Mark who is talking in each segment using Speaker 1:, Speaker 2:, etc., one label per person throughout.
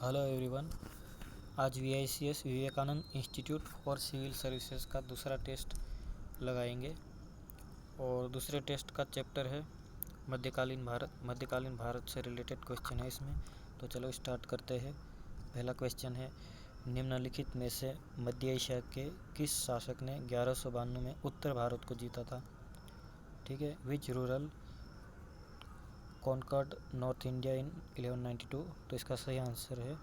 Speaker 1: Hello everyone. आज VICS Vivekananda institute for civil services का दूसरा टेस्ट लगाएंगे और दूसरे टेस्ट का चैप्टर है मध्यकालीन भारत। मध्यकालीन भारत से रिलेटेड क्वेश्चन है इसमें, तो चलो स्टार्ट करते हैं। पहला क्वेश्चन है, निम्नलिखित में से मध्य एशिया के किस शासक ने 1192 में उत्तर भारत को जीता था? ठीक है। Which ruler conquered North India in 1192? तो इसका सही आंसर है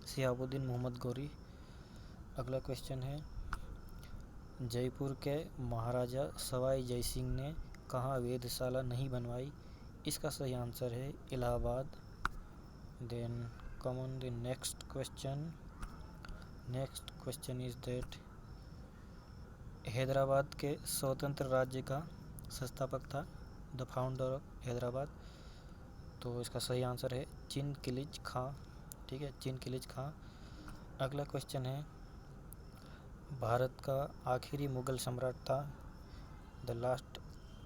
Speaker 1: शिहाबुद्दीन मोहम्मद गौरी। अगला क्वेश्चन है, जयपुर के महाराजा सवाई जय सिंह ने कहाँ वेधशाला नहीं बनवाई? इसका सही आंसर है Allahabad. Then come on the next question. Next question is that Hyderabad के स्वतंत्र राज्य का संस्थापक था, द फाउंडर ऑफ हैदराबाद। तो इसका सही आंसर है चिन किलिच खां। ठीक है, चिन किलिच खां। अगला क्वेश्चन है, भारत का आखिरी मुगल सम्राट था, the last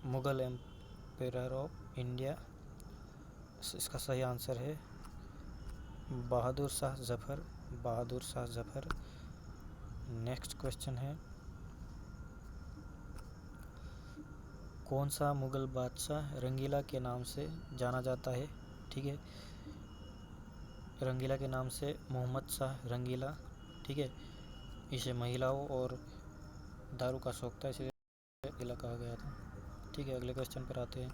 Speaker 1: Mughal emperor of India. इसका सही आंसर है बहादुर शाह जफर। बहादुर शाह जफर। नेक्स्ट क्वेश्चन है, कौन सा मुगल बादशाह रंगीला के नाम से जाना जाता है? ठीक है, रंगीला के नाम से मोहम्मद शाह रंगीला। ठीक है, इसे महिलाओं और दारू का शौक था, इसे रंगीला कहा गया था। ठीक है, अगले क्वेश्चन पर आते हैं।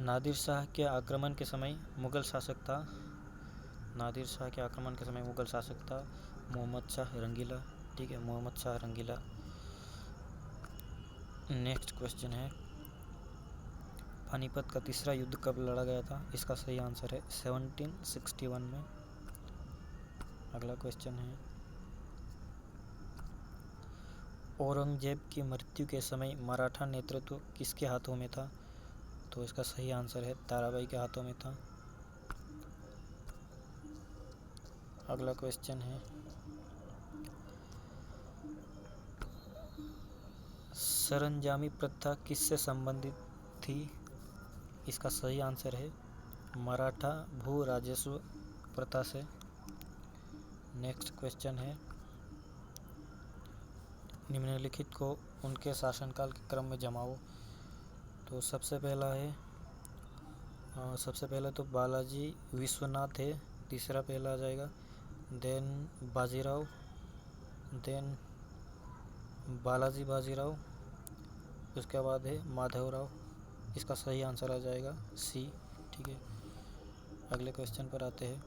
Speaker 1: नादिर शाह के आक्रमण के समय मुगल शासक था, नादिर शाह के आक्रमण के समय मुगल शासक था मोहम्मद शाह रंगीला। ठीक है, मोहम्मद शाह रंगीला। नेक्स्ट क्वेश्चन है, पानीपत का तीसरा युद्ध कब लड़ा गया था? इसका सही आंसर है 1761 में। अगला क्वेश्चन है, औरंगजेब की मृत्यु के समय मराठा नेतृत्व किसके हाथों में था? तो इसका सही आंसर है ताराबाई के हाथों में था। अगला क्वेश्चन है, सरंजामी प्रथा किससे संबंधित थी? इसका सही आंसर है मराठा भू राजस्व प्रथा से। नेक्स्ट क्वेश्चन है, निम्नलिखित को उनके शासनकाल के क्रम में जमाओ। तो सबसे पहले तो बालाजी विश्वनाथ है, तीसरा पहला आ जाएगा। देन बाजीराव, देन बालाजी बाजीराव, उसके बाद है माधवराव। इसका सही आंसर आ जाएगा सी। ठीक है, अगले क्वेश्चन पर आते हैं।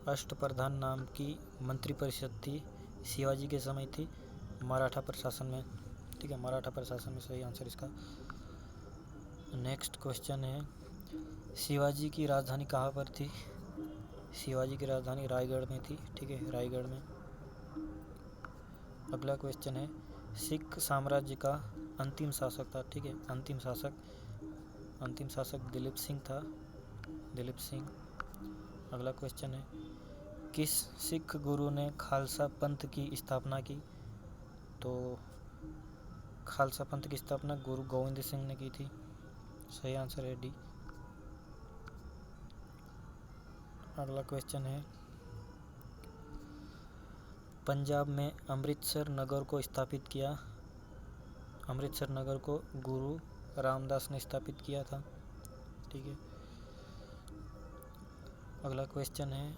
Speaker 1: अष्टप्रधान नाम की मंत्रिपरिषद थी, शिवाजी के समय थी, मराठा प्रशासन में। ठीक है, मराठा प्रशासन में सही आंसर इसका। नेक्स्ट क्वेश्चन है, शिवाजी की राजधानी कहाँ पर थी? शिवाजी की राजधानी रायगढ़ में थी। ठीक है, रायगढ़ में। अगला क्वेश्चन है, सिख साम्राज्य का अंतिम शासक था। ठीक है, अंतिम शासक दिलीप सिंह था, दिलीप सिंह। अगला क्वेश्चन है, किस सिख गुरु ने खालसा पंथ की स्थापना की? तो खालसा पंथ की स्थापना गुरु गोविंद सिंह ने की थी। सही आंसर है डी। अगला क्वेश्चन है, पंजाब में अमृतसर नगर को स्थापित किया, अमृतसर नगर को गुरु रामदास ने स्थापित किया था। ठीक है, अगला क्वेश्चन है,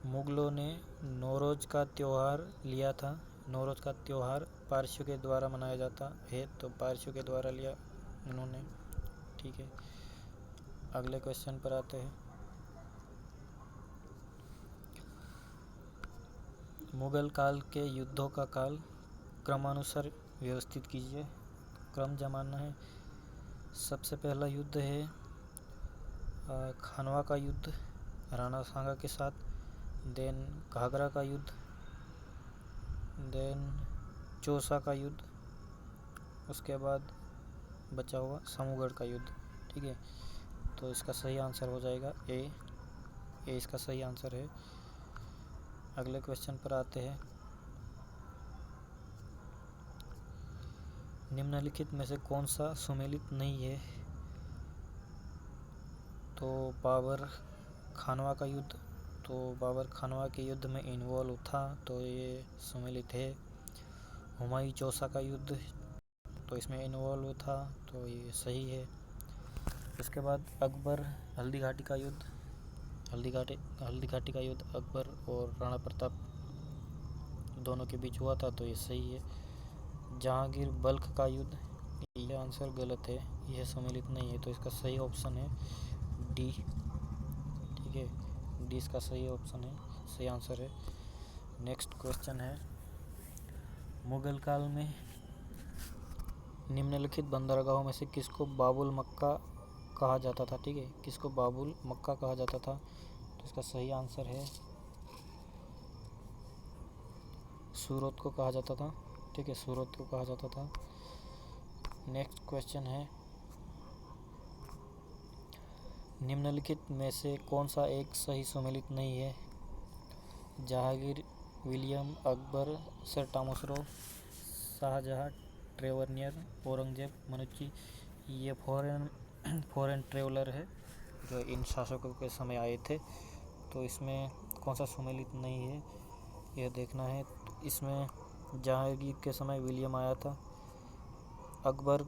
Speaker 1: मुगलों ने नौरोज का त्यौहार लिया था, नौरोज का त्यौहार पारसियों के द्वारा मनाया जाता है, तो पारसियों के द्वारा लिया उन्होंने। ठीक है, अगले क्वेश्चन पर आते हैं। मुगल काल के युद्धों का काल क्रमानुसार व्यवस्थित कीजिए, क्रम जमाना है। सबसे पहला युद्ध है खानवा का युद्ध राणा सांगा के साथ, देन घाघरा का युद्ध, देन चौसा का युद्ध, उसके बाद बचा हुआ समूहगढ़ का युद्ध। ठीक है, तो इसका सही आंसर हो जाएगा ए इसका सही आंसर है। अगले क्वेश्चन पर आते हैं। निम्नलिखित में से कौन सा सुमेलित नहीं है? तो बाबर खानवा का युद्ध, तो बाबर खानवा के युद्ध में इन्वॉल्व था, तो ये सुमेलित है। हुमायूं चौसा का युद्ध, तो इसमें इन्वॉल्व था, तो ये सही है। उसके बाद अकबर हल्दी घाटी का युद्ध, हल्दी घाटी का युद्ध अकबर और राणा प्रताप दोनों के बीच हुआ था, तो ये सही है। जहांगीर बल्ख का युद्ध, ये आंसर गलत है, यह सम्मिलित नहीं है, तो इसका सही ऑप्शन है डी। ठीक है, डी इसका सही ऑप्शन है, सही आंसर है। नेक्स्ट क्वेश्चन है, मुगल काल में निम्नलिखित बंदरगाहों में से किसको बाबुल मक्का कहा जाता था? ठीक है, किसको बाबुल मक्का कहा जाता था? तो इसका सही आंसर है सूरत को कहा जाता था। ठीक है, सूरत को कहा जाता था। नेक्स्ट क्वेश्चन है, निम्नलिखित में से कौन सा एक सही सुमेलित नहीं है? Jahangir, William, Akbar, sir Thomas Roe, Shahjahan, Tavernier, Aurangzeb, Manucci, ये फॉरेन ट्रेवलर है जो इन शासकों के समय आए थे, तो इसमें कौन सा सुमेलित नहीं है यह देखना है। तो इसमें जहांगीर के समय विलियम आया था, अकबर,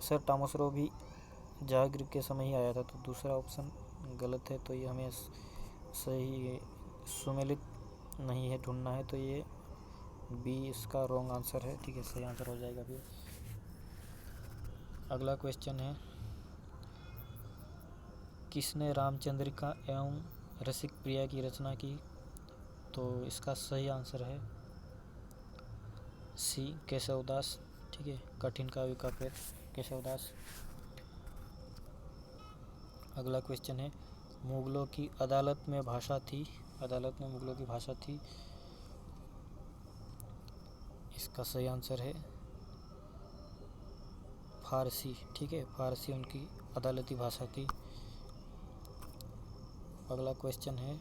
Speaker 1: सर टॉमस रो भी जहांगीर के समय ही आया था, तो दूसरा ऑप्शन गलत है, तो ये हमें सही सुमेलित नहीं है ढूंढना है, तो ये बी इसका रॉन्ग आंसर है। ठीक है, सही आंसर हो जाएगा फिर। अगला क्वेश्चन है, किसने रामचंद्रिका एवं रसिक प्रिया की रचना की? तो इसका सही आंसर है सी, केशवदास। ठीक है, कठिन काव्य का पेड़ केशवदास। अगला क्वेश्चन है, मुगलों की अदालत में भाषा थी, अदालत में मुगलों की भाषा थी, इसका सही आंसर है फारसी। ठीक है, फारसी उनकी अदालती भाषा थी। अगला क्वेश्चन है,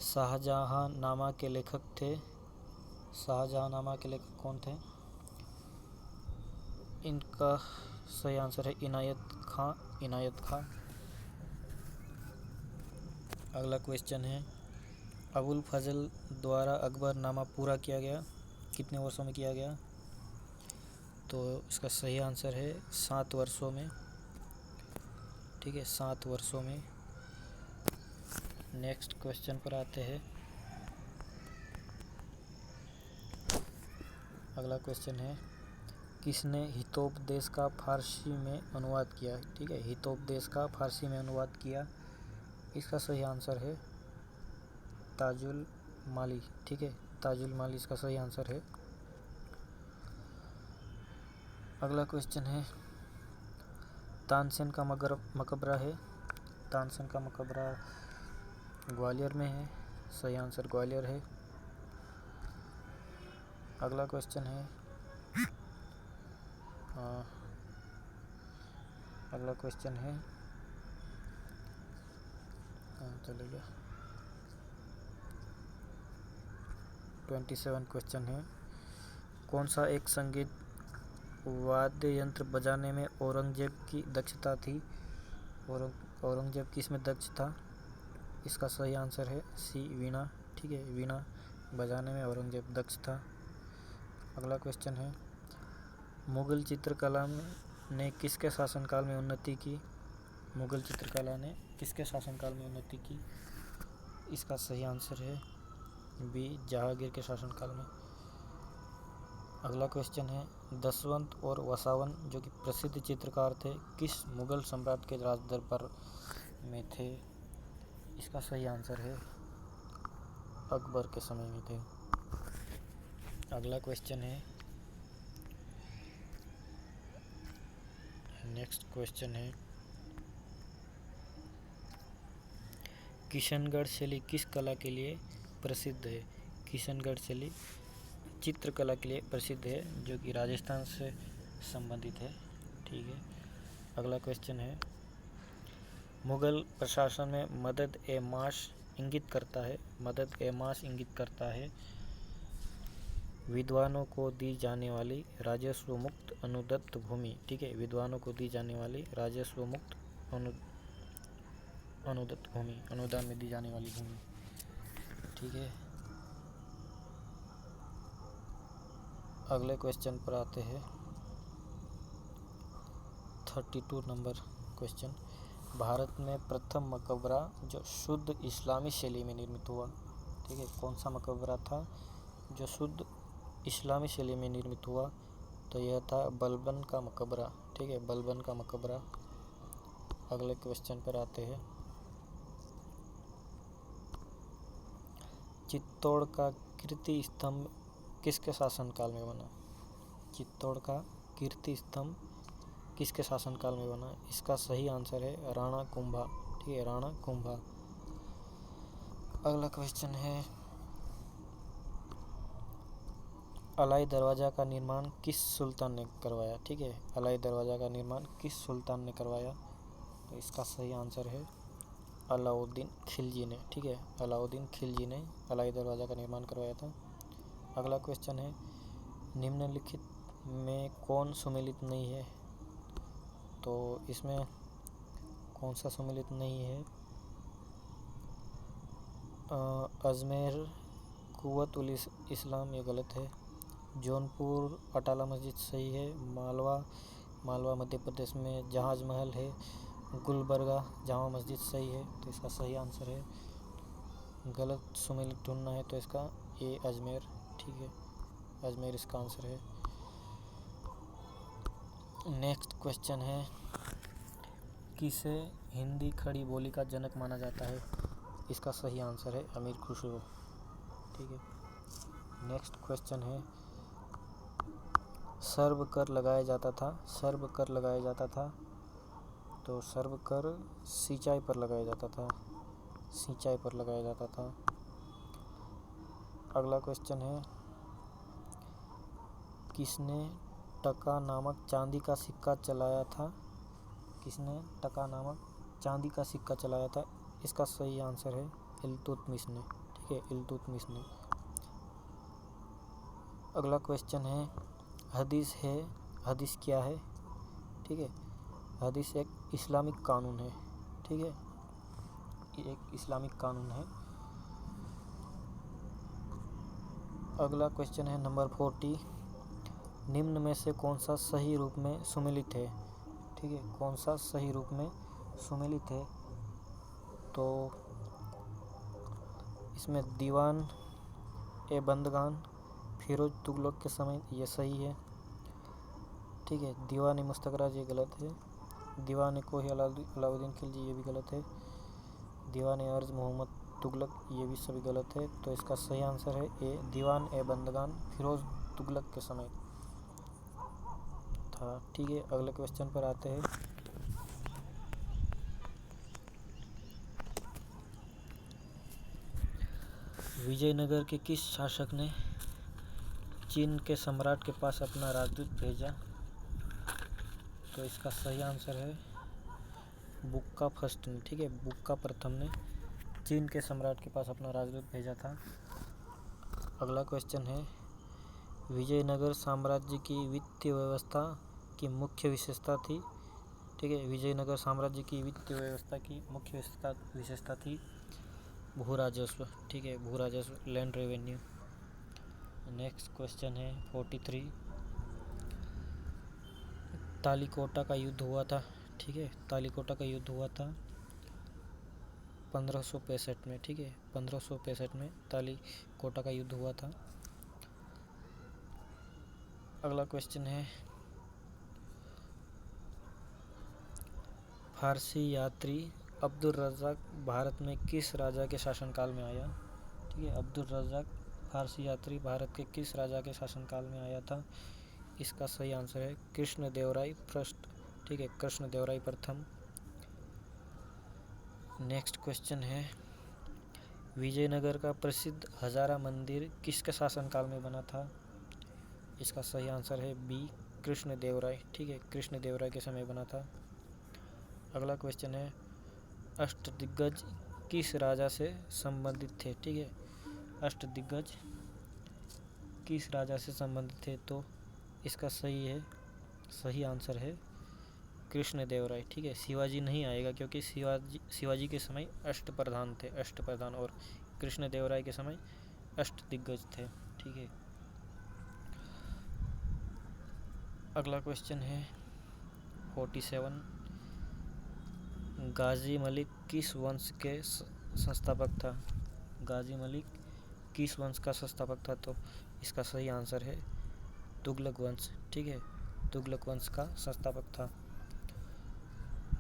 Speaker 1: शाहजहांनामा के लेखक थे, शाहजहांनामा के लेखक कौन थे? इनका सही आंसर है इनायत खां, इनायत खां। अगला क्वेश्चन है, अबुल फजल द्वारा अकबरनामा पूरा किया गया, कितने वर्षों में किया गया? तो इसका सही आंसर है 7 वर्षों में। ठीक है, 7 वर्षों में। नेक्स्ट क्वेश्चन पर आते हैं। अगला क्वेश्चन है, किसने हितोपदेश का फारसी में अनुवाद किया? ठीक है, हितोपदेश का फारसी में अनुवाद किया, इसका सही आंसर है ताजुल माली। ठीक है, ताजुल माली इसका सही आंसर है। अगला क्वेश्चन है, तानसेन का मकबरा है, तानसेन का मकबरा ग्वालियर में है, सही आंसर ग्वालियर है। अगला क्वेश्चन है, अगला क्वेश्चन है चलेगा 27 क्वेश्चन है, कौन सा एक संगीत वाद्य यंत्र बजाने में औरंगजेब की दक्षता थी? औरंगजेब किस में दक्ष था? इसका सही आंसर है सी, वीणा। ठीक है, वीणा बजाने में औरंगजेब दक्ष था। अगला क्वेश्चन है, मुगल चित्रकला ने किसके शासनकाल में उन्नति की? मुगल चित्रकला ने किसके शासनकाल में उन्नति की? इसका सही आंसर है बी, जहांगीर के शासनकाल में। अगला क्वेश्चन है, दशवंत और वसावन जो कि प्रसिद्ध चित्रकार थे, किस मुगल सम्राट के राज दरबार में थे? इसका सही आंसर है अकबर के समय में थे। अगला क्वेश्चन है, नेक्स्ट क्वेश्चन है, किशनगढ़ शैली किस कला के लिए प्रसिद्ध है? किशनगढ़ शैली चित्रकला के लिए प्रसिद्ध है, जो कि राजस्थान से संबंधित है। ठीक है, अगला क्वेश्चन है, मुगल प्रशासन में मदद ए माश इंगित करता है, मदद ए माश इंगित करता है, विद्वानों को दी जाने वाली राजस्व मुक्त अनुदत्त भूमि, ठीक है, विद्वानों को दी जाने वाली राजस्व मुक्त अनुदत्त भूमि, अनुदान में दी जाने वाली भूमि, ठीक है। अगले क्वेश्चन पर आते हैं, 32 नंबर क्वेश्चन। भारत में प्रथम मकबरा जो शुद्ध इस्लामी शैली में निर्मित हुआ, ठीक है, कौन सा मकबरा था जो शुद्ध इस्लामी शैली में निर्मित हुआ? तो यह था बलबन का मकबरा, ठीक है, बलबन का मकबरा। अगले क्वेश्चन पर आते हैं, चित्तौड़ का कीर्ति स्तंभ किसके शासनकाल में बना? चित्तौड़ का कीर्ति स्तंभ किसके शासनकाल में बना? इसका सही आंसर है राणा कुंभा, ठीक है, राणा कुंभा। अगला क्वेश्चन है, अलाई दरवाजा का निर्माण किस सुल्तान ने करवाया? ठीक है, अलाई दरवाजा का निर्माण किस सुल्तान ने करवाया? तो इसका सही आंसर है अलाउद्दीन खिलजी ने, ठीक है, अलाउद्दीन खिलजी ने अलाई दरवाजा का निर्माण करवाया था। अगला क्वेश्चन है, निम्नलिखित में कौन सुमेलित नहीं है? तो इसमें कौन सा सुमेलित नहीं है? अजमेर कुव्वत उल इस्लाम, ये गलत है। जौनपुर अटाला मस्जिद सही है। मालवा मध्य प्रदेश में जहाज महल है। गुलबर्गा जामा मस्जिद सही है, तो इसका सही आंसर है। गलत सुमेलित ढूंढना है तो इसका ए अजमेर, ठीक है, अजमेर इसका आंसर है। नेक्स्ट क्वेश्चन है, किसे हिंदी खड़ी बोली का जनक माना जाता है? इसका सही आंसर है अमीर खुसरो, ठीक है। नेक्स्ट क्वेश्चन है, सर्व कर लगाया जाता था, सर्व कर लगाया जाता था, तो सर्व कर सिंचाई पर लगाया जाता था, सिंचाई पर लगाया जाता था। अगला क्वेश्चन है, किसने टका नामक चांदी का सिक्का चलाया था? किसने टका नामक चांदी का सिक्का चलाया था? इसका सही आंसर है इल्तुतमिश ने, ठीक है, इल्तुतमिश ने। अगला क्वेश्चन है, हदीस है, हदीस क्या है? ठीक है, हदीस एक इस्लामिक कानून है, ठीक है, ये एक इस्लामिक कानून है। अगला क्वेश्चन है नंबर 40, निम्न में से कौन सा सही रूप में सुमेलित है? ठीक है, कौन सा सही रूप में सुमेलित है? तो इसमें दीवान ए बंदगान फिरोज तुगलक के समय, ये सही है, ठीक है। दीवान ए मुस्तखराज, ये गलत है। दीवान ए कोही अलाउद्दीन खिलजी, ये भी गलत है। दीवान ए अर्ज मोहम्मद तुगलक, ये भी सभी गलत है, तो इसका सही आंसर है ए दीवान ए बंदगान फिरोज तुगलक के समय था, ठीक है। अगले क्वेश्चन पर आते हैं, विजयनगर के किस शासक ने चीन के सम्राट के पास अपना राजदूत भेजा? तो इसका सही आंसर है बुक्का फर्स्ट ने, ठीक है, बुक्का प्रथम ने चीन के सम्राट के पास अपना राजदूत भेजा था। अगला क्वेश्चन है, विजयनगर साम्राज्य की वित्तीय व्यवस्था की मुख्य विशेषता थी? ठीक है, विजयनगर साम्राज्य की वित्तीय व्यवस्था की मुख्य विशेषता थी भू राजस्व, ठीक है, भू राजस्व, लैंड रेवेन्यू। नेक्स्ट क्वेश्चन है 43, तालीकोटा का युद्ध हुआ था, ठीक है, तालीकोटा का युद्ध हुआ था 1565 में, ठीक है, 1565 में तालीकोटा का युद्ध हुआ था। अगला क्वेश्चन है, फारसी यात्री अब्दुल रज़ाक भारत में किस राजा के शासनकाल में आया? ठीक है, अब्दुल रज़ाक फारसी यात्री भारत के किस राजा के शासनकाल में आया था? इसका सही आंसर है कृष्णदेवराय फर्स्ट, ठीक है, कृष्णदेवराय प्रथम। नेक्स्ट क्वेश्चन है, विजयनगर का प्रसिद्ध हजारा मंदिर किसके शासनकाल में बना था? इसका सही आंसर है बी कृष्णदेवराय, ठीक है, कृष्णदेवराय के समय बना था। अगला क्वेश्चन है, अष्टदिग्गज किस राजा से संबंधित थे? ठीक है, अष्टदिग्गज किस राजा से संबंधित थे? तो इसका सही आंसर है कृष्णदेवराय। ठीक है, शिवाजी नहीं आएगा क्योंकि शिवाजी के समय अष्टप्रधान थे, अष्टप्रधान, और कृष्णदेवराय के समय अष्टदिग्गज थे। ठीक है, अगला क्वेश्चन है 47। गाजी मलिक किस वंश के संस्थापक था? गाजी मलिक किस वंश का संस्थापक था? तो इसका सही आंसर है तुगलक वंश। ठीक है, तुगलक वंश का संस्थापक था।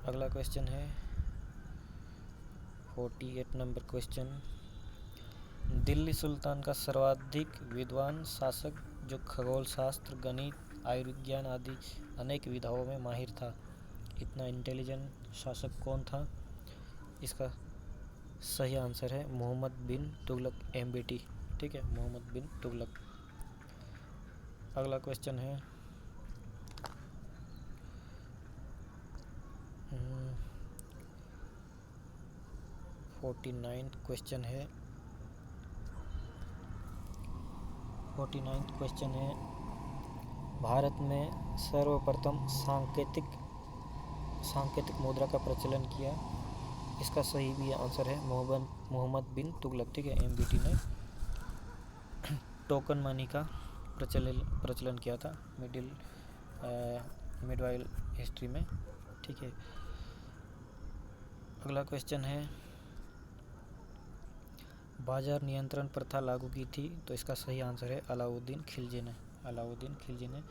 Speaker 1: अगला क्वेश्चन है 48 नंबर क्वेश्चन। दिल्ली सुल्तान का सर्वाधिक विद्वान शासक जो खगोल शास्त्र, गणित, आयुर्विज्ञान आदि अनेक विधाओं में माहिर था, इतना इंटेलिजेंट शासक कौन था? इसका सही आंसर है मोहम्मद बिन तुगलक, MBT। ठीक है, मोहम्मद बिन तुगलक। अगला क्वेश्चन है 49 क्वेश्चन है। 49 क्वेश्चन है भारत में सर्वप्रथम सांकेतिक मुद्रा का प्रचलन किया, इसका सही भी आंसर है मोहम्मद बिन तुगलक। ठीक है, MBT ने टोकन मनी का प्रचलन किया था मिडवाइल हिस्ट्री में। ठीक है, अगला क्वेश्चन है बाजार नियंत्रण प्रथा लागू की थी? तो इसका सही आंसर है अलाउद्दीन खिलजी ने। अलाउद्दीन खिलजी ने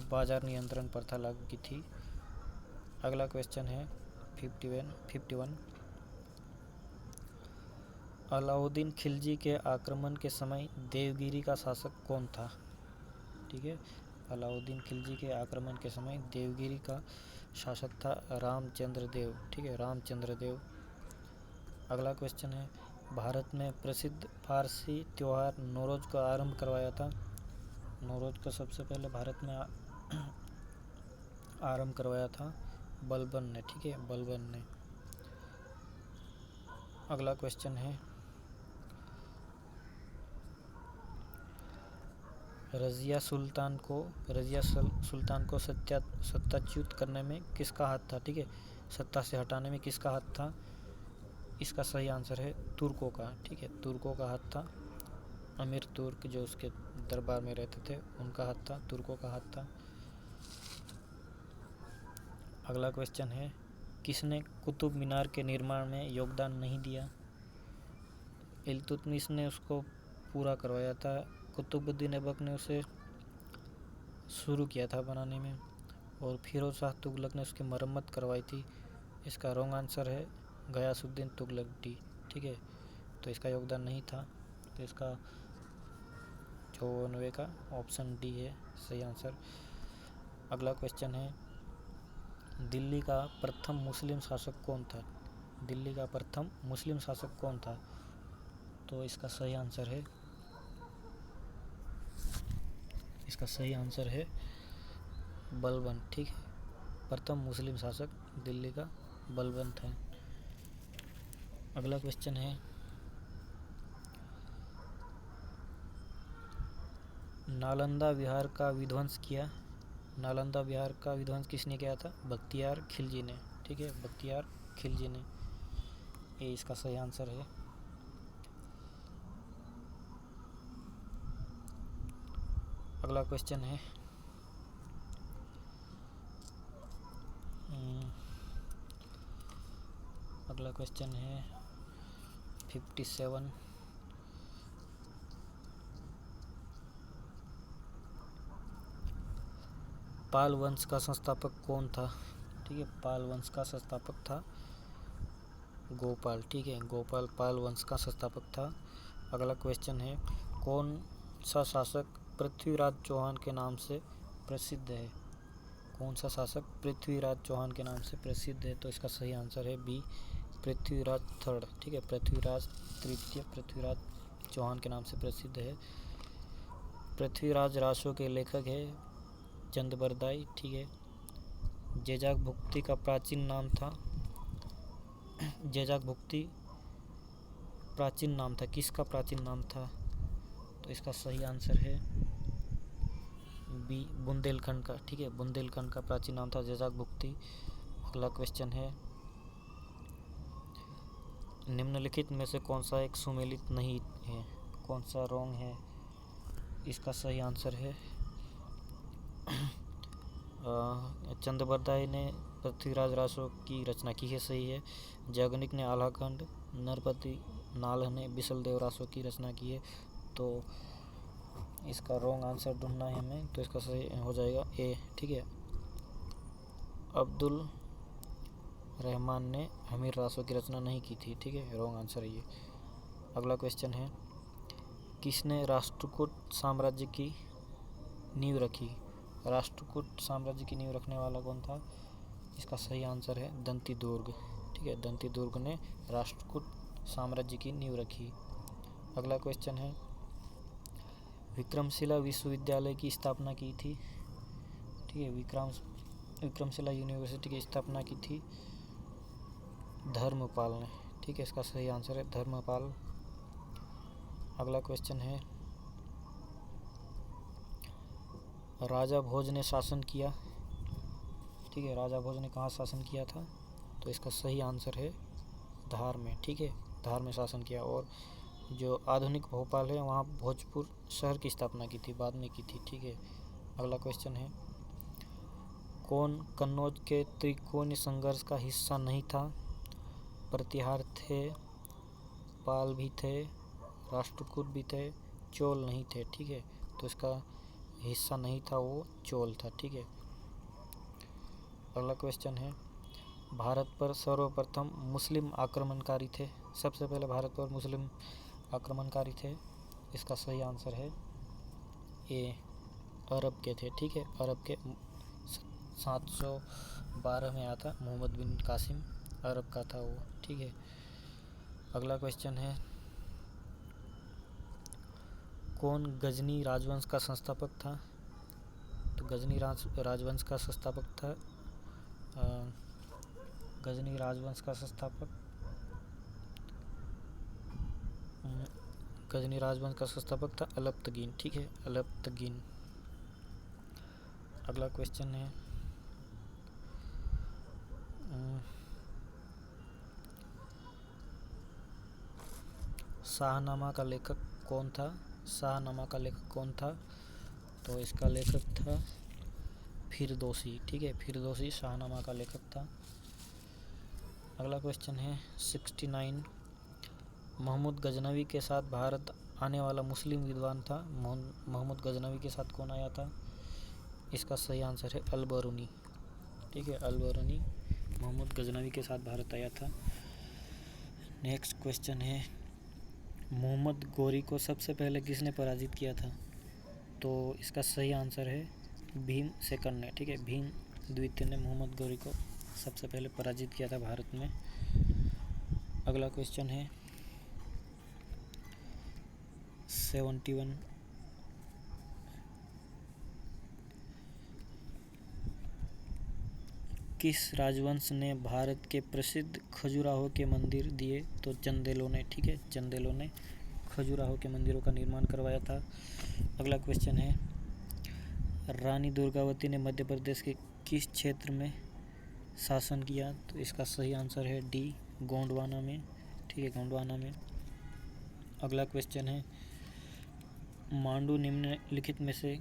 Speaker 1: बाजार नियंत्रण प्रथा लागू की थी। अगला क्वेश्चन है 51। अलाउद्दीन खिलजी के आक्रमण के समय देवगिरी का शासक कौन था? ठीक है, अलाउद्दीन खिलजी के आक्रमण के समय देवगिरी का शासक था रामचंद्र देव। ठीक है, रामचंद्र देव। अगला क्वेश्चन है भारत में प्रसिद्ध फारसी त्यौहार नौरोज का आरंभ करवाया था? नौरोज का सबसे पहले भारत में आरंभ करवाया था बलबन ने। ठीक है, बलबन ने। अगला क्वेश्चन है रजिया सुल्तान को सत्ताच्युत करने में किसका हाथ था? ठीक है, सत्ता से हटाने में किसका हाथ था? इसका सही आंसर है तुर्कों का। ठीक है, तुर्कों का हाथ था। अमीर तुर्क जो उसके दरबार में रहते थे, उनका हाथ था, तुर्कों का हाथ था। अगला क्वेश्चन है किसने कुतुब मीनार के निर्माण में योगदान नहीं दिया? इल्तुतमिश ने उसको पूरा करवाया था, कुतुबुद्दीन ऐबक ने उसे शुरू किया था बनाने में, और फिरोज शाह तुगलक ने उसकी मरम्मत करवाई थी। इसका रॉन्ग आंसर है गयासुद्दीन तुगलक, डी। ठीक है, तो इसका योगदान नहीं था, तो इसका 94 का ऑप्शन डी है सही आंसर। अगला क्वेश्चन है दिल्ली का प्रथम मुस्लिम शासक कौन था? दिल्ली का प्रथम मुस्लिम शासक कौन था? तो इसका सही आंसर है बलबन। ठीक है, प्रथम मुस्लिम शासक दिल्ली का बलबन था। अगला क्वेश्चन है नालंदा विहार का विध्वंस किसने किया था? बख्तियार खिलजी ने। ठीक है, बख्तियार खिलजी ने, ये इसका सही आंसर है। अगला क्वेश्चन है अगला क्वेश्चन है 57। पाल वंश का संस्थापक कौन था? ठीक है, पाल वंश का संस्थापक था गोपाल। ठीक है, गोपाल पाल वंश का संस्थापक था। अगला क्वेश्चन है कौन सा शासक पृथ्वीराज चौहान के नाम से प्रसिद्ध है? कौन सा शासक पृथ्वीराज चौहान के नाम से प्रसिद्ध है? तो इसका सही आंसर है बी, पृथ्वीराज थर्ड। ठीक है, पृथ्वीराज तृतीय पृथ्वीराज चौहान के नाम से प्रसिद्ध है। पृथ्वीराज रासो के लेखक है चंदबरदाई। ठीक है, जेजाक भुक्ति का प्राचीन नाम था, जेजाक भुक्ति प्राचीन नाम था, किसका प्राचीन नाम था? तो तो इसका सही आंसर है बी, बुंदेलखंड का। ठीक है, बुंदेलखंड का प्राचीन नाम था जजाक भुक्ति। अगला क्वेश्चन है, निम्नलिखित में से कौन सा एक सुमेलित नहीं है, कौन सा रॉन्ग है? इसका सही आंसर है चंद्रबरदाई ने पृथ्वीराज रासो की रचना की है, सही है। जैगनिक ने आल्हाखंड, नरपति नालह ने बिसलदेव रासो की रचना की है। तो इसका रॉन्ग आंसर ढूंढना है हमें, तो इसका सही हो जाएगा ए। ठीक है, अब्दुल रहमान ने हमीर रासो की रचना नहीं की थी। ठीक है, रॉन्ग आंसर है ये। अगला क्वेश्चन है, किसने राष्ट्रकूट साम्राज्य की नींव रखी? राष्ट्रकूट साम्राज्य की नींव रखने वाला कौन था? इसका सही आंसर है दंती दुर्ग। ठीक है, दंती दुर्ग ने राष्ट्रकूट साम्राज्य की नींव रखी। अगला क्वेश्चन है, विक्रमशिला विश्वविद्यालय की स्थापना की थी? ठीक है, विक्रमशिला यूनिवर्सिटी की स्थापना की थी धर्मपाल ने। ठीक है, इसका सही आंसर है धर्मपाल। अगला क्वेश्चन है, राजा भोज ने शासन किया? ठीक है, राजा भोज ने कहाँ शासन किया था? तो इसका सही आंसर है धार में। ठीक है, धार में शासन किया। और जो आधुनिक भोपाल है वहाँ भोजपुर शहर की स्थापना की थी, बाद में की थी। ठीक है, अगला क्वेश्चन है, कौन कन्नौज के त्रिकोणीय संघर्ष का हिस्सा नहीं था? प्रतिहार थे, पाल भी थे, राष्ट्रकूट भी थे, चोल नहीं थे। ठीक है, तो इसका हिस्सा नहीं था, वो चोल था। ठीक है, अगला क्वेश्चन है, भारत पर सर्वप्रथम मुस्लिम आक्रमणकारी थे? सबसे पहले भारत पर मुस्लिम आक्रमणकारी थे, इसका सही आंसर है ए, अरब के थे। ठीक है, अरब के 712 में आया था, मोहम्मद बिन कासिम अरब का था वो। ठीक है, अगला क्वेश्चन है, कौन गजनी राजवंश का संस्थापक था? तो गजनी राजवंश का संस्थापक था गजनी राजवंश का संस्थापक गजनी राजवंश का संस्थापक था अलप्तगीन। ठीक है, अलप्तगीन। अगला क्वेश्चन है, शाहनामा का लेखक कौन था? शाहनामा का लेखक कौन था? तो इसका लेखक था फिरदौसी। ठीक है, फिरदौसी शाहनामा का लेखक था। अगला क्वेश्चन है 69, महमूद गजनवी के साथ भारत आने वाला मुस्लिम विद्वान था? महमूद गजनवी के साथ कौन आया था? इसका सही आंसर है अल-बरूनी। ठीक है, अल-बरूनी महमूद गजनवी के साथ भारत आया था। नेक्स्ट क्वेश्चन है, मोहम्मद गोरी को सबसे पहले किसने पराजित किया था? तो इसका सही आंसर है भीम सेकंड ने। ठीक है, भीम द्वितीय ने मोहम्मद गोरी को सबसे पहले पराजित किया था भारत में। अगला क्वेश्चन है 71, किस राजवंश ने भारत के प्रसिद्ध खजुराहो के मंदिर दिए? तो चंदेलों ने। ठीक है, चंदेलों ने खजुराहो के मंदिरों का निर्माण करवाया था। अगला क्वेश्चन है, रानी दुर्गावती ने मध्य प्रदेश के किस क्षेत्र में शासन किया? तो इसका सही आंसर है डी, गोंडवाना में। ठीक है, गोंडवाना में। अगला क्वेश्चन है, मांडू निम्नलिखित में से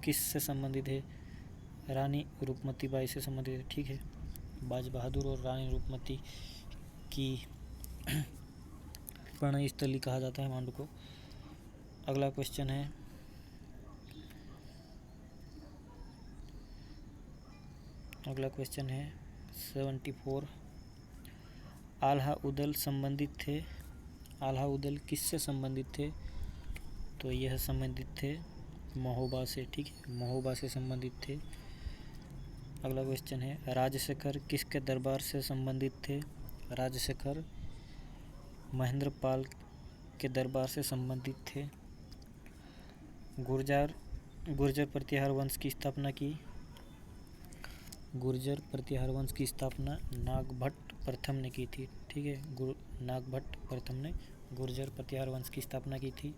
Speaker 1: किस से संबंधित है? रानी रूपमती बाई से संबंधित है। ठीक है, बाज बहादुर और रानी रूपमती की प्रणय स्थली कहा जाता है मांडू को। अगला क्वेश्चन है, अगला क्वेश्चन है 74, आल्हा उदल संबंधित थे? आल्हा उदल किससे संबंधित थे? तो यह संबंधित थे महोबा से। ठीक है, महोबा से संबंधित थे। अगला क्वेश्चन है, राजशेखर किसके दरबार से संबंधित थे? राजशेखर महेंद्रपाल के दरबार से संबंधित थे। गुर्जर प्रतिहार वंश की स्थापना की? गुर्जर प्रतिहार वंश की स्थापना नागभट्ट प्रथम ने की थी। ठीक है, नागभट्ट प्रथम ने गुर्जर प्रतिहार वंश की स्थापना की थी।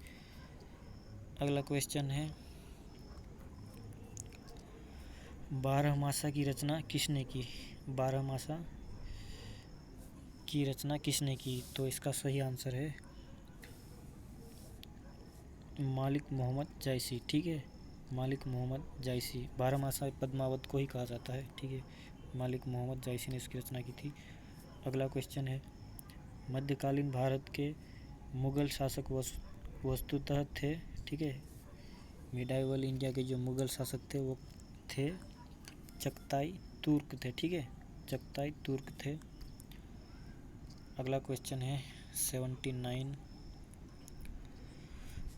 Speaker 1: अगला क्वेश्चन है, बारहमासा की रचना किसने की? बारहमासा की रचना किसने की? तो इसका सही आंसर है मालिक मोहम्मद जायसी। ठीक है, मालिक मोहम्मद जायसी। बारहमासा पद्मावत को ही कहा जाता है। ठीक है, मालिक मोहम्मद जायसी ने इसकी रचना की थी। अगला क्वेश्चन है, मध्यकालीन भारत के मुगल शासक वस्तुतः थे। ठीक है, मिडाइवल इंडिया के जो मुगल शासक थे वो थे चगताई तुर्क थे। ठीक है, चगताई तुर्क थे। अगला क्वेश्चन है 79,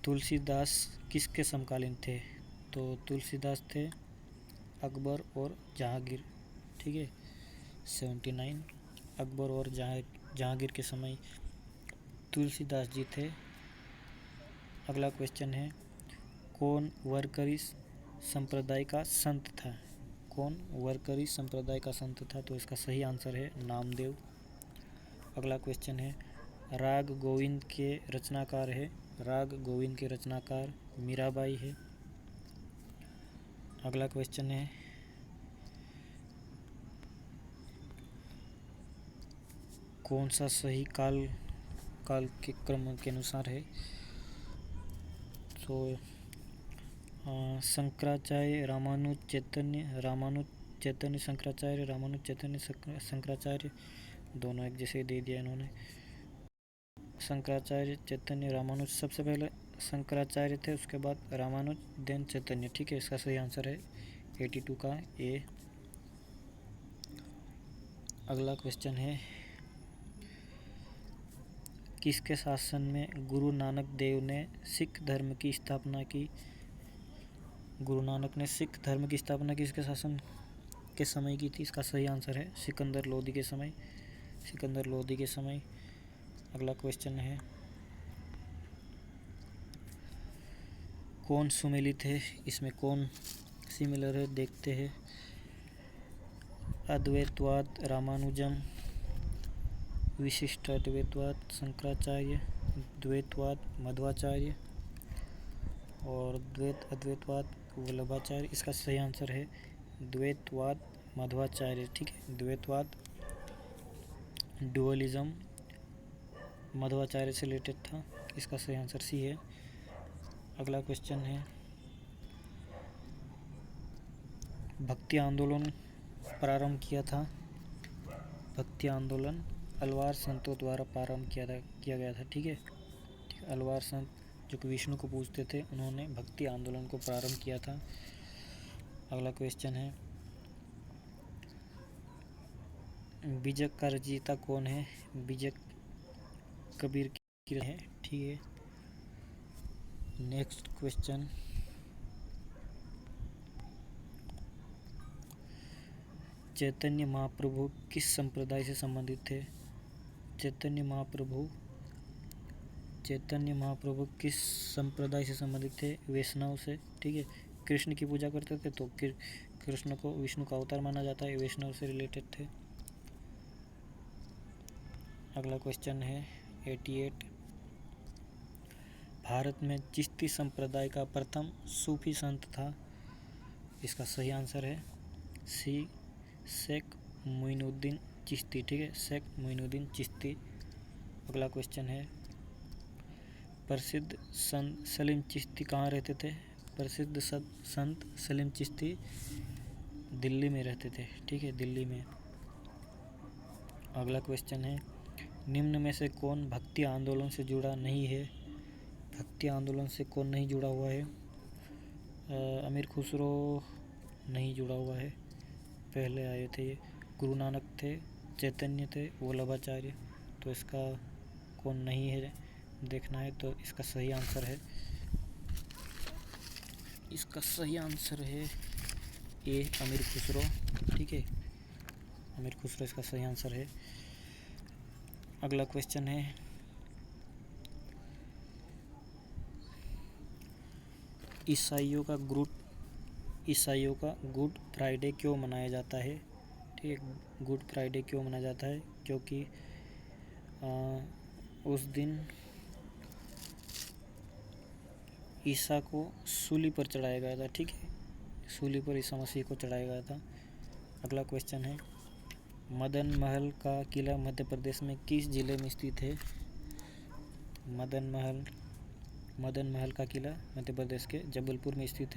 Speaker 1: तुलसीदास किसके समकालीन थे? तो तुलसीदास थे अकबर और जहांगीर। ठीक है, 79 अकबर और जहांगीर के समय तुलसीदास जी थे। अगला क्वेश्चन है, कौन वारकरी संप्रदाय का संत था? कौन वारकरी संप्रदाय का संत था? तो इसका सही आंसर है नामदेव। अगला क्वेश्चन है, राग गोविंद के रचनाकार है? राग गोविंद के रचनाकार मीराबाई है। अगला क्वेश्चन है, कौन सा सही काल के क्रम के अनुसार है? तो शंकराचार्य रामानुज चैतन्य शंकराचार्य दोनों एक जैसे दे दिया इन्होंने। शंकराचार्य चैतन्य रामानुज, सबसे पहले शंकराचार्य थे, उसके बाद रामानुज, देन चैतन्य। ठीक है, इसका सही आंसर है 82 का ए। अगला क्वेश्चन है, किसके शासन में गुरु नानक देव ने सिख धर्म की स्थापना की? गुरु नानक ने सिख धर्म की स्थापना किसके शासन के समय की थी? इसका सही आंसर है सिकंदर लोदी के समय। सिकंदर लोदी के समय। अगला क्वेश्चन है, कौन सुमेलित है? इसमें कौन सिमिलर है देखते हैं। अद्वैतवाद रामानुजम, विशिष्ट अद्वैतवाद शंकराचार्य, द्वैतवाद मध्वाचार्य और द्वैत अद्वैतवाद वल्लभाचार्य। इसका सही आंसर है द्वैतवाद मध्वाचार्य। ठीक है, द्वैतवाद डुअलिज्म मध्वाचार्य से रिलेटेड था। इसका सही आंसर सी है। अगला क्वेश्चन है, भक्ति आंदोलन प्रारंभ किया था? भक्ति आंदोलन अलवार संतों द्वारा प्रारंभ किया गया था। ठीक है, अलवार संत जो कि विष्णु को पूजते थे, उन्होंने भक्ति आंदोलन को प्रारंभ किया था। अगला क्वेश्चन है, बीजक का रचयिता कौन है? बीजक कबीर की है। ठीक है, नेक्स्ट क्वेश्चन, चैतन्य महाप्रभु किस संप्रदाय से संबंधित थे? चैतन्य महाप्रभु किस संप्रदाय से संबंधित थे? वैष्णव से। ठीक है, कृष्ण की पूजा करते थे तो कृष्ण को विष्णु का अवतार माना जाता है, वैष्णव से रिलेटेड थे। अगला क्वेश्चन है 88, भारत में चिश्ती संप्रदाय का प्रथम सूफी संत था? इसका सही आंसर है सी, शेख मोइनुद्दीन चिश्ती। ठीक है, शेख मोइनुद्दीन चिश्ती। अगला क्वेश्चन है, प्रसिद्ध संत सलीम चिश्ती कहाँ रहते थे? प्रसिद्ध संत सलीम चिश्ती दिल्ली में रहते थे। ठीक है, दिल्ली में। अगला क्वेश्चन है, निम्न में से कौन भक्ति आंदोलन से जुड़ा नहीं है? भक्ति आंदोलन से कौन नहीं जुड़ा हुआ है? अमीर खुसरो नहीं जुड़ा हुआ है, पहले आए थे ये। गुरु नानक थे, चैतन्य थे, वल्लभाचार्य। तो इसका कौन नहीं है देखना है। तो इसका सही आंसर है ए, अमीर खुसरो। ठीक है, अमीर खुसरो इसका सही आंसर है। अगला क्वेश्चन है, ईसाइयों का गुड फ्राइडे क्यों मनाया जाता है? ठीक है, गुड फ्राइडे क्यों मनाया जाता है? क्योंकि उस दिन ईसा को सूली पर चढ़ाया गया था, ठीक है, सूली पर ईसा मसीह को चढ़ाया गया था। अगला क्वेश्चन है, मदन महल का किला मध्य प्रदेश में किस जिले में स्थित है? मदन महल का किला मध्य प्रदेश के जबलपुर में स्थित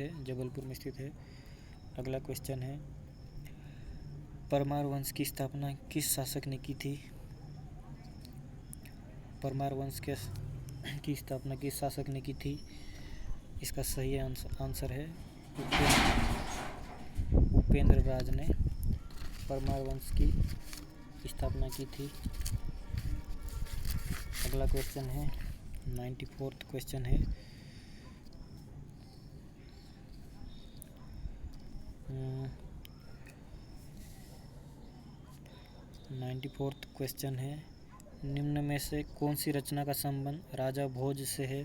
Speaker 1: है। अगला क्वेश्चन है, परमार वंश की स्थापना किस शासक ने की थी? परमार वंश की स्थापना किस शासक ने की थी? इसका सही आंसर है उपेंद्र राज ने परमार वंश की स्थापना की थी। अगला क्वेश्चन है 94th क्वेश्चन है, निम्न में से कौन सी रचना का संबंध राजा भोज से है?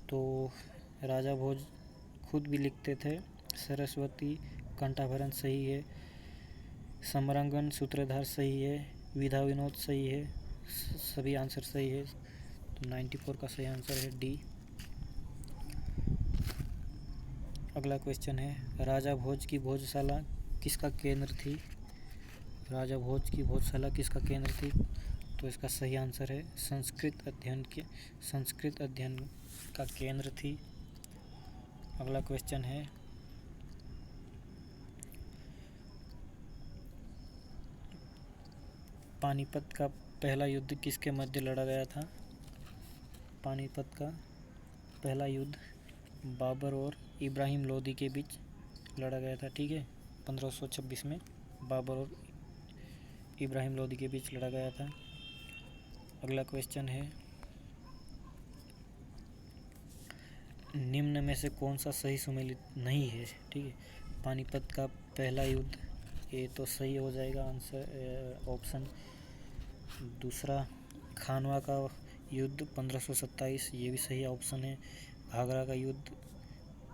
Speaker 1: तो राजा भोज खुद भी लिखते थे। सरस्वती कंठाभरण सही है, समरांगन सूत्रधार सही है, विधा विनोद सही है, सभी आंसर सही है। तो 94 का सही आंसर है डी। अगला क्वेश्चन है, राजा भोज की भोजशाला किसका केंद्र थी? राजा भोज की भोजशाला किसका केंद्र थी? तो इसका सही आंसर है संस्कृत अध्ययन का केंद्र थी। अगला क्वेश्चन है, पानीपत का पहला युद्ध किसके मध्य लड़ा गया था? पानीपत का पहला युद्ध बाबर और इब्राहिम लोदी के बीच लड़ा गया था, ठीक है, 1526 में बाबर और इब्राहिम लोदी के बीच लड़ा गया था। अगला क्वेश्चन है, निम्न में से कौन सा सही सुमेलित नहीं है? ठीक है, पानीपत का पहला युद्ध, ये तो सही हो जाएगा आंसर ऑप्शन दूसरा। खानवा का युद्ध 1527, ये भी सही ऑप्शन है। घाघरा का युद्ध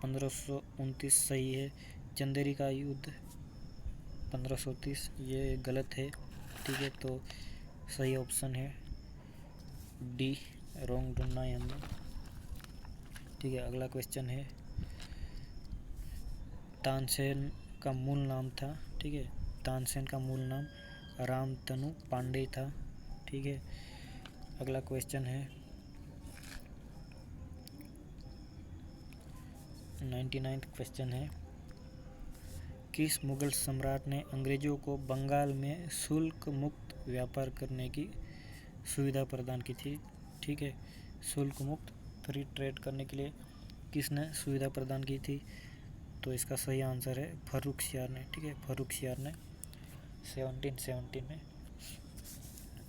Speaker 1: 1529 सही है। चंदेरी का युद्ध 1530, ये गलत है, ठीक है, तो सही ऑप्शन है डी, रॉन्ग ढूंढना है हमने, ठीक है। अगला क्वेश्चन है, तानसेन का मूल नाम था, ठीक है, तानसेन का मूल नाम रामतनु पांडे था, ठीक है। अगला क्वेश्चन है 99th क्वेश्चन है, किस मुगल सम्राट ने अंग्रेजों को बंगाल में शुल्क मुक्त व्यापार करने की सुविधा प्रदान की थी? ठीक है, शुल्क मुक्त फ्री ट्रेड करने के लिए किसने सुविधा प्रदान की थी? तो इसका सही आंसर है फर्रुखसियार ने, ठीक है, फर्रुखसियार ने 1770 में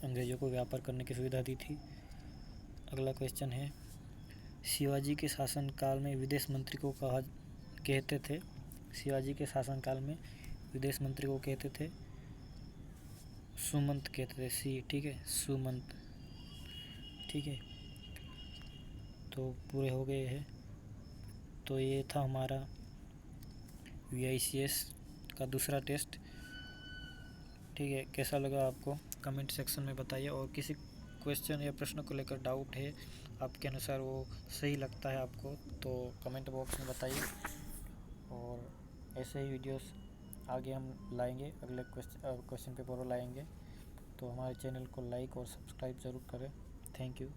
Speaker 1: अंग्रेजों को व्यापार करने की सुविधा दी थी। अगला क्वेश्चन है, शिवाजी के शासनकाल में विदेश मंत्री को कहते थे? शिवाजी के शासनकाल में विदेश मंत्री को कहते थे सुमंत कहते थे, सी, ठीक है, सुमंत, ठीक है। तो पूरे हो गए हैं। तो ये था हमारा VICS का दूसरा टेस्ट, ठीक है। कैसा लगा आपको कमेंट सेक्शन में बताइए, और किसी क्वेश्चन या प्रश्न को लेकर डाउट है आपके अनुसार, वो सही लगता है आपको, तो कमेंट बॉक्स में बताइए। और ऐसे ही वीडियोस आगे हम लाएंगे, अगले क्वेश्चन पेपर लाएंगे, तो हमारे चैनल को लाइक और सब्सक्राइब ज़रूर करें। Thank you.